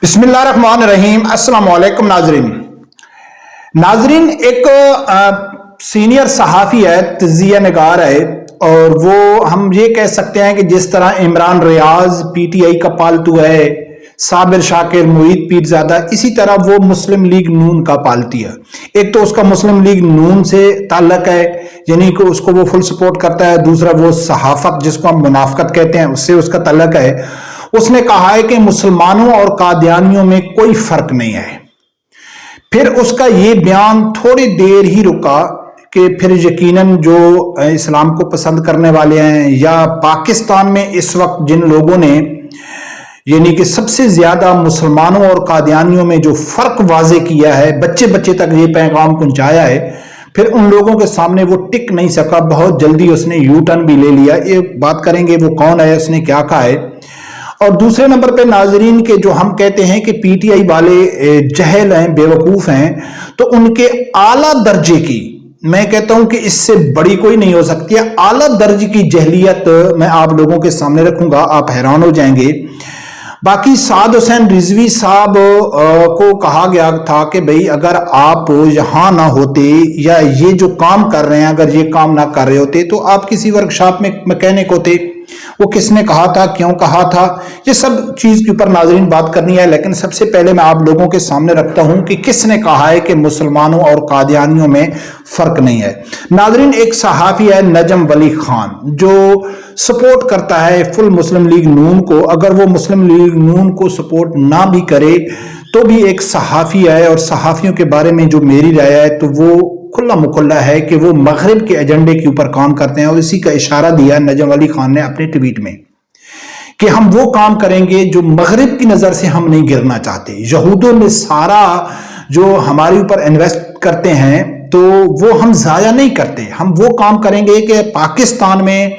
बिस्मिल्लाहिर्रहमानिर्रहीम। अस्सलाम वालेकुम नाजरीन, एक सीनियर सहाफ़ी है, तजिया निगार है, और वो हम ये कह सकते हैं कि जिस तरह इमरान रियाज पीटीआई का पालतू है, साबिर शाकिर, मुईद पीरजादा, इसी तरह वो मुस्लिम लीग नून का पालती है। एक तो उसका मुस्लिम लीग नून से ताल्लुक है, यानी कि उसको वो फुल सपोर्ट करता है। दूसरा वो सहाफत जिसको हम मुनाफकत कहते हैं उससे उसका ताल्लुक है। उसने कहा है कि मुसलमानों और कादियानियों में कोई फर्क नहीं है। फिर उसका ये बयान थोड़ी देर ही रुका कि फिर यकीनन जो इस्लाम को पसंद करने वाले हैं या पाकिस्तान में इस वक्त जिन लोगों ने यानी कि सबसे ज्यादा मुसलमानों और कादियानियों में जो फर्क वाजे किया है, बच्चे बच्चे तक ये पैगाम पहुंचाया है, फिर उन लोगों के सामने वो टिक नहीं सका। बहुत जल्दी उसने यू टर्न भी ले लिया। ये बात करेंगे वो कौन है, उसने क्या कहा है। और दूसरे नंबर पे नाजरीन के जो हम कहते हैं कि पीटीआई वाले जहल हैं, बेवकूफ हैं, तो उनके आला दर्जे की, मैं कहता हूं कि इससे बड़ी कोई नहीं हो सकती है, आला दर्जे की जहलियत मैं आप लोगों के सामने रखूंगा, आप हैरान हो जाएंगे। बाकी साद हुसैन रिजवी साहब को कहा गया था कि भाई अगर आप यहां ना होते या ये जो काम कर रहे हैं अगर ये काम ना कर रहे होते तो आप किसी वर्कशॉप में मैकेनिक होते। वो किसने कहा था, क्यों कहा था, ये सब चीज के ऊपर नाजरीन बात करनी है। लेकिन सबसे पहले मैं आप लोगों के सामने रखता हूं कि किसने कहा है कि मुसलमानों और कादियानियों में फर्क नहीं है। नाजरीन, एक सहाफी है नजम वली खान जो सपोर्ट करता है फुल मुस्लिम लीग नून को। अगर वो मुस्लिम लीग नून को सपोर्ट ना भी करे तो भी एक सहाफी है, और सहाफियों के बारे में जो मेरी राय है तो वो खुला मुखल्ला है कि वो मगरिब के एजेंडे के ऊपर काम करते हैं। और इसी का इशारा दिया नजम अली खान ने अपने ट्वीट में कि हम वो काम करेंगे जो मगरिब की नजर से हम नहीं गिरना चाहते। यहूदियों में सारा जो हमारे ऊपर इन्वेस्ट करते हैं तो वो हम जाया नहीं करते। हम वो काम करेंगे कि पाकिस्तान में,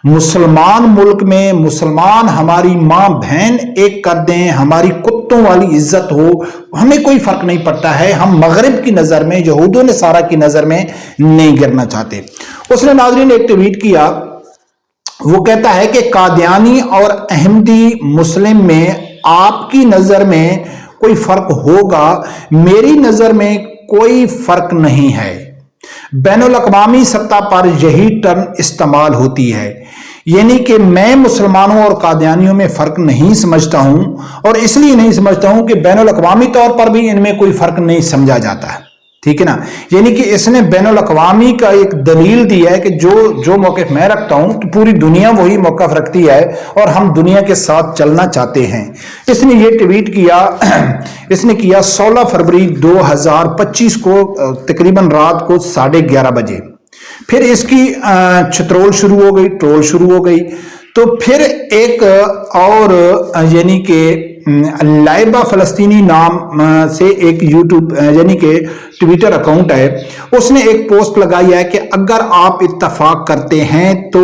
मुसलमान मुल्क में, मुसलमान हमारी मां बहन एक कर दें, हमारी कुत्तों वाली इज्जत हो, हमें कोई फर्क नहीं पड़ता है। हम मगरिब की नजर में, यहूदियों ने सारा की नजर में नहीं गिरना चाहते। उसने नाज़रीन एक ट्वीट किया, वो कहता है कि कादियानी और अहमदी मुस्लिम में आपकी नजर में कोई फर्क होगा, मेरी नजर में कोई फर्क नहीं है। बैनुल अक़वामी सतह पर यही टर्म इस्तेमाल होती है, यानी कि मैं मुसलमानों और कादियानियों में फर्क नहीं समझता हूं, और इसलिए नहीं समझता हूं कि बैनुल अक़वामी तौर पर भी इनमें कोई फर्क नहीं समझा जाता है। ठीक है ना, यानी कि इसने बैनुल अक़वामी का एक दलील दी है कि जो मौक़िफ़ मैं रखता हूं तो पूरी दुनिया वही मौक़िफ़ रखती है और हम दुनिया के साथ चलना चाहते हैं। इसने ये ट्वीट किया, इसने किया 16 फरवरी 2025 को तकरीबन रात को 11:30 बजे। फिर इसकी छित्रोल शुरू हो गई, ट्रोल शुरू हो गई। तो फिर एक और यानी कि लाइबा फलस्तीनी नाम से एक यूट्यूब यानी कि ट्विटर अकाउंट है, उसने एक पोस्ट लगाई है कि अगर आप इत्तफाक करते हैं तो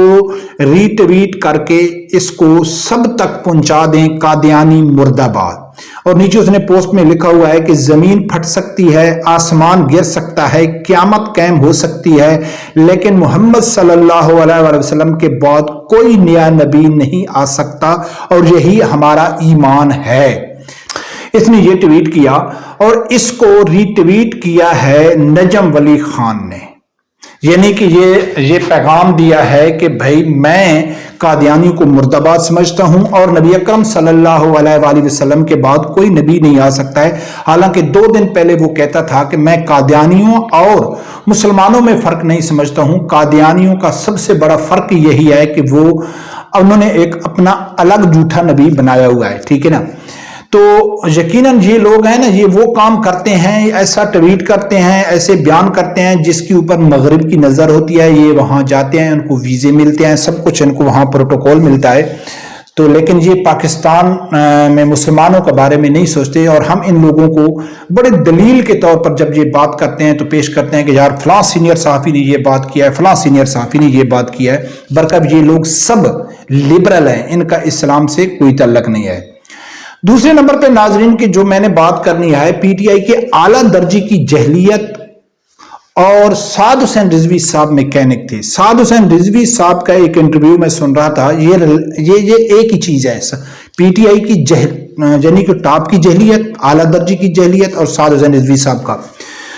रीट्वीट करके इसको सब तक पहुंचा दें, कादियानी मुर्दाबाद। और नीचे उसने पोस्ट में लिखा हुआ है कि जमीन फट सकती है, आसमान गिर सकता है, क़यामत कायम हो सकती है, लेकिन मोहम्मद सल्लल्लाहु अलैहि वसल्लम के बाद कोई नया नबी नहीं आ सकता, और यही हमारा ईमान है। इसने ये ट्वीट किया और इसको रीट्वीट किया है नजम वली खान ने, यानी कि ये पैगाम दिया है कि भाई मैं कादियानी को मुर्दाबाद समझता हूं और नबी अकरम सल्लल्लाहु अलैहि वसल्लम के बाद कोई नबी नहीं आ सकता है। हालांकि 2 दिन पहले वो कहता था कि मैं कादियानियों और मुसलमानों में फर्क नहीं समझता हूं, कादियानियों का सबसे बड़ा फर्क यही है कि उन्होंने एक अपना अलग झूठा नबी बनाया हुआ है। ठीक है ना, तो यकीनन ये लोग हैं ना, ये वो काम करते हैं, ऐसा ट्वीट करते हैं, ऐसे बयान करते हैं जिसके ऊपर मगरिब की नजर होती है। ये वहां जाते हैं, उनको वीजे मिलते हैं, सब कुछ इनको वहां प्रोटोकॉल मिलता है। तो लेकिन ये पाकिस्तान में मुसलमानों के बारे में नहीं सोचते, और हम इन लोगों को बड़े दलील के तौर पर जब ये बात करते हैं तो पेश करते हैं कि यार फलां सीनियर सहाफ़ी ने ये बात किया है, फलां सीनियर सहाफ़ी ने ये बात किया है। बरकब ये लोग सब लिबरल हैं, इनका इस्लाम से कोई ताल्लुक नहीं है। दूसरे नंबर पे नाजरीन की जो मैंने बात करनी है, पीटीआई के आला दर्जे की जहलियत और साद हुसैन रिजवी साहब मैकेनिक थे। साद हुसैन रिजवी साहब का एक इंटरव्यू में सुन रहा था, ये एक ही चीज है, पीटीआई की यानी कि टॉप की जहलियत, आला दर्जे की जहलियत, और साद हुसैन रिजवी साहब का।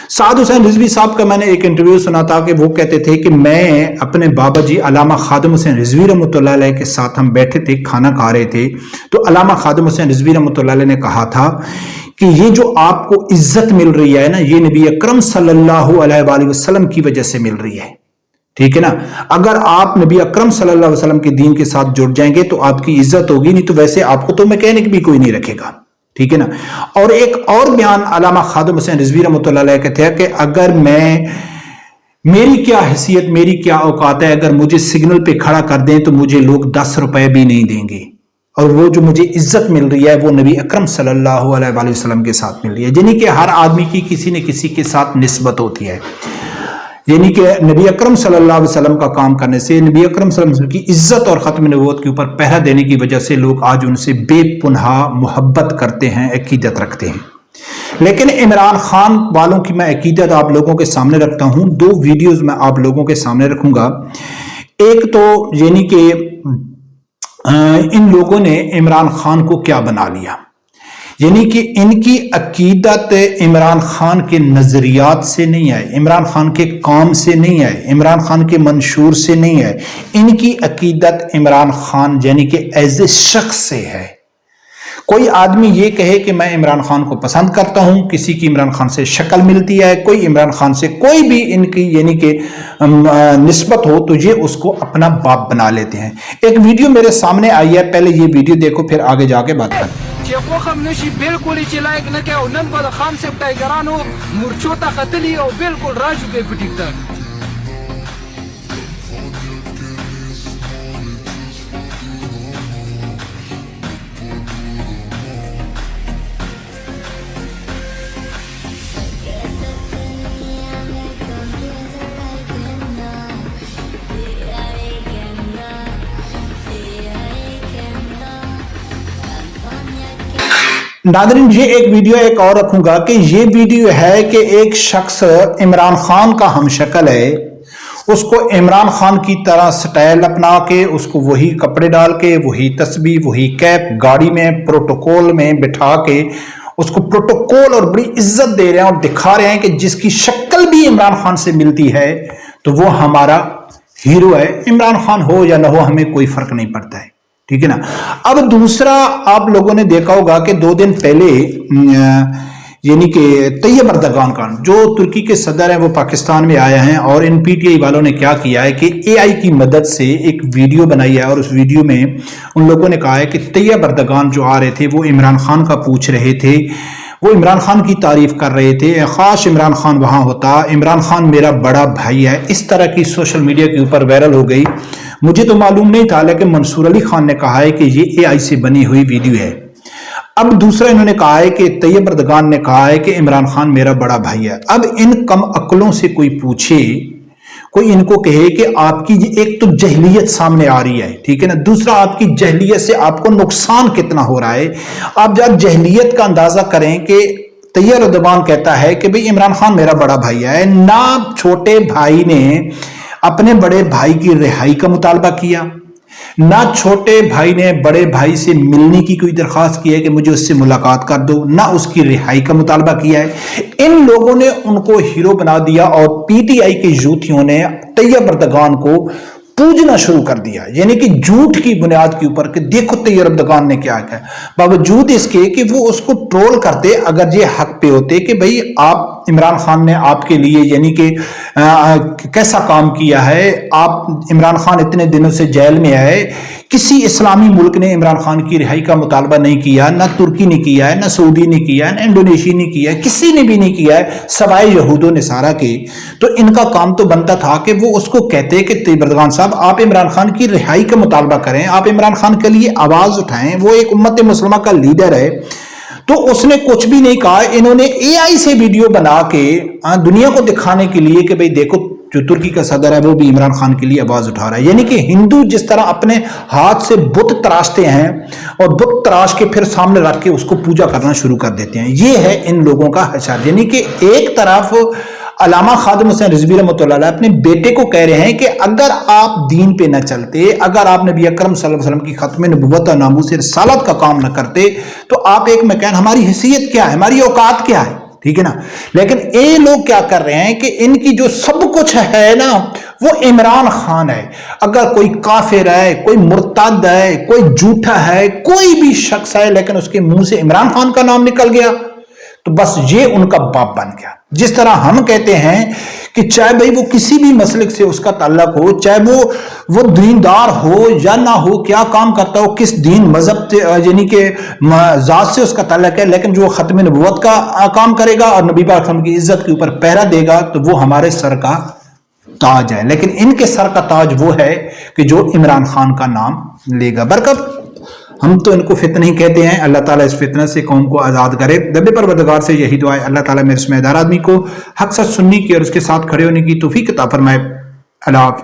साद हुसैन रिजवी साहब का मैंने एक इंटरव्यू सुना था कि वो कहते थे कि मैं अपने बाबा जी अल्लामा खादिम हुसैन रिजवी रहमतुल्लाह अलैह के साथ हम बैठे थे, खाना खा रहे थे, तो अल्लामा खादिम हुसैन रिजवी रहमतुल्लाह अलैह ने कहा था कि ये जो आपको इज्जत मिल रही है ना, ये नबी अकरम सल्लल्लाहु अलैहि वसल्लम की वजह से मिल रही है। ठीक है ना, अगर आप नबी अकरम सल्लल्लाहु अलैहि वसल्लम के दीन के साथ जुड़ जाएंगे तो आपकी इज्जत होगी, नहीं तो वैसे आपको तो मैकेनिक भी कोई नहीं रखेगा। ठीक है ना। और एक और बयान अल्लामा खादिम हुसैन रिजवी रहमतुल्लाह अलैह कहते हैं कि अगर मेरी क्या हैसियत, मेरी क्या औकात है, अगर मुझे सिग्नल पे खड़ा कर दें तो मुझे लोग 10 रुपए भी नहीं देंगे, और वो जो मुझे इज्जत मिल रही है वो नबी अकरम सल्लल्लाहु अलैहि वसल्लम के साथ मिल रही है। यानी कि हर आदमी की किसी न किसी के साथ निस्बत होती है, यानी कि नबी अकरम सल्लल्लाहु अलैहि वसल्लम का काम करने से, नबी अकरम सल्लल्लाहु अलैहि वसल्लम की इज्जत और खत्म नबूवत के ऊपर पहरा देने की वजह से लोग आज उनसे बेपुनहा मोहब्बत करते हैं, अकीदत रखते हैं। लेकिन इमरान खान वालों की मैं अकीदत आप लोगों के सामने रखता हूं, 2 वीडियोस में आप लोगों के सामने रखूंगा। एक तो यानी कि इन लोगों ने इमरान खान को क्या बना लिया, यानी कि इनकी अकीदत इमरान खान के नजरियात से नहीं है, इमरान खान के काम से नहीं है, इमरान खान के मंशूर से नहीं है, इनकी अकीदत इमरान खान यानी कि एज ए शख्स से है। कोई आदमी ये कहे कि मैं इमरान खान को पसंद करता हूं, किसी की इमरान खान से शक्ल मिलती है, कोई इमरान खान से कोई भी इनकी यानी कि निस्बत हो तो ये उसको अपना बाप बना लेते हैं। एक वीडियो मेरे सामने आई है, पहले ये वीडियो देखो फिर आगे जाके बात करें। बिल्कुल लायक न क्या नन पर खान से टाइगरानो मुरचोता कतली और बिल्कुल राजू के पिटिकता। नादरीन ये एक वीडियो एक और रखूंगा कि ये वीडियो है कि एक शख्स इमरान खान का हमशक्ल है, उसको इमरान खान की तरह स्टाइल अपना के, उसको वही कपड़े डाल के, वही तस्बीह, वही कैप, गाड़ी में प्रोटोकॉल में बिठा के उसको प्रोटोकॉल और बड़ी इज्जत दे रहे हैं और दिखा रहे हैं कि जिसकी शक्ल भी इमरान खान से मिलती है तो वो हमारा हीरो है। इमरान खान हो या ना हो हमें कोई फर्क नहीं पड़ता है। ठीक है ना। अब दूसरा आप लोगों ने देखा होगा कि 2 दिन पहले यानी कि तैयब अर्दगान खान जो तुर्की के सदर हैं वो पाकिस्तान में आए हैं, और इन पीटीआई वालों ने क्या किया है कि एआई की मदद से एक वीडियो बनाई है, और उस वीडियो में उन लोगों ने कहा है कि तैयब अर्दगान जो आ रहे थे वो इमरान खान का पूछ रहे थे, वो इमरान खान की तारीफ कर रहे थे, खास इमरान खान वहां होता, इमरान खान मेरा बड़ा भाई है। इस तरह की सोशल मीडिया के ऊपर वायरल हो गई। मुझे तो मालूम नहीं था, लेकिन मंसूर अली खान ने कहा है कि ये एआई से बनी हुई वीडियो है। अब दूसरा इन्होंने कहा है कि तैयब अर्दगान ने कहा है कि इमरान खान मेरा बड़ा भाई है। अब इन कम अक्लों से कोई पूछे, कोई इनको कहे कि आपकी एक तो जहलियत सामने आ रही है, ठीक है ना, दूसरा आपकी जहलियत से आपको नुकसान कितना हो रहा है। आप जब जहलियत का अंदाजा करें कि तैयब अर्दगान कहता है कि भाई इमरान खान मेरा बड़ा भाई है, ना छोटे भाई ने अपने बड़े भाई की रिहाई का मुतालबा किया, ना छोटे भाई ने बड़े भाई से मिलने की कोई दरखास्त की है कि मुझे उससे मुलाकात कर दो, ना उसकी रिहाई का मुतालबा किया है। इन लोगों ने उनको हीरो बना दिया और पीटीआई के यूथियों ने तैयब अर्दगान को पूजना शुरू कर दिया, यानी कि झूठ की बुनियाद के ऊपर कि देखो तैयब अर्दगान ने क्या किया, बावजूद इसके कि वो उसको ट्रोल करते। अगर ये हक पे होते कि भाई आप इमरान खान ने आपके लिए यानी कि कैसा काम किया है, आप इमरान खान इतने दिनों से जेल में है, किसी इस्लामी मुल्क ने इमरान खान की रिहाई का मुतालबा नहीं किया, ना तुर्की ने किया है, ना सऊदी ने किया है, ना इंडोनेशिया ने किया है, किसी ने भी नहीं किया है सवाए यहूदो नसारा के। तो इनका काम तो बनता था कि वो उसको कहते कि तैयब अर्दगान साहब आप इमरान खान की रिहाई का मुतालबा करें, आप इमरान खान के लिए आवाज उठाएं, वो एक उम्मत मुसलमा का लीडर है। तो उसने कुछ भी नहीं कहा। इन्होंने एआई से वीडियो बना के दुनिया को दिखाने के लिए कि भाई देखो जो तुर्की का सदर है वो भी इमरान खान के लिए आवाज उठा रहा है। यानी कि हिंदू जिस तरह अपने हाथ से बुत तराशते हैं और बुत तराश के फिर सामने रख के उसको पूजा करना शुरू कर देते हैं, ये है इन लोगों का हशार। यानी कि एक तरफ علامہ خادم حسین رضوی رحمۃ اللہ علیہ اپنے بیٹے کو کہہ رہے ہیں کہ اگر آپ دین پہ نہ چلتے، اگر آپ نبی اکرم صلی اللہ علیہ وسلم کی ختم نبوت اور ناموس رسالت کا کام نہ کرتے تو آپ ایک مکان، ہماری حیثیت کیا ہے، ہماری اوقات کیا ہے، ٹھیک ہے نا۔ لیکن یہ لوگ کیا کر رہے ہیں کہ ان کی جو سب کچھ ہے نا وہ عمران خان ہے۔ اگر کوئی کافر ہے، کوئی مرتد ہے، کوئی جھوٹا ہے، کوئی بھی شخص ہے لیکن اس کے منہ سے عمران خان کا نام نکل گیا تو بس یہ ان کا باپ بن گیا۔ جس طرح ہم کہتے ہیں کہ چاہے بھائی وہ کسی بھی مسلک سے اس کا تعلق ہو، چاہے وہ دیندار ہو یا نہ ہو، کیا کام کرتا ہو، کس دین مذہب یعنی کہ ذات سے اس کا تعلق ہے، لیکن جو ختم نبوت کا کام کرے گا اور نبی پاک صلی اللہ علیہ وسلم کی عزت کے اوپر پہرا دے گا تو وہ ہمارے سر کا تاج ہے۔ لیکن ان کے سر کا تاج وہ ہے کہ جو عمران خان کا نام لے گا۔ برکت ہم تو ان کو فتنہ ہی کہتے ہیں، اللہ تعالیٰ اس فتنہ سے قوم کو آزاد کرے۔ رب پروردگار سے یہی دعا ہے اللہ تعالیٰ میرے سمیدار آدمی کو حق سچ سننے کی اور اس کے ساتھ کھڑے ہونے کی توفیق عطا فرمائے۔ اللہ حافظ۔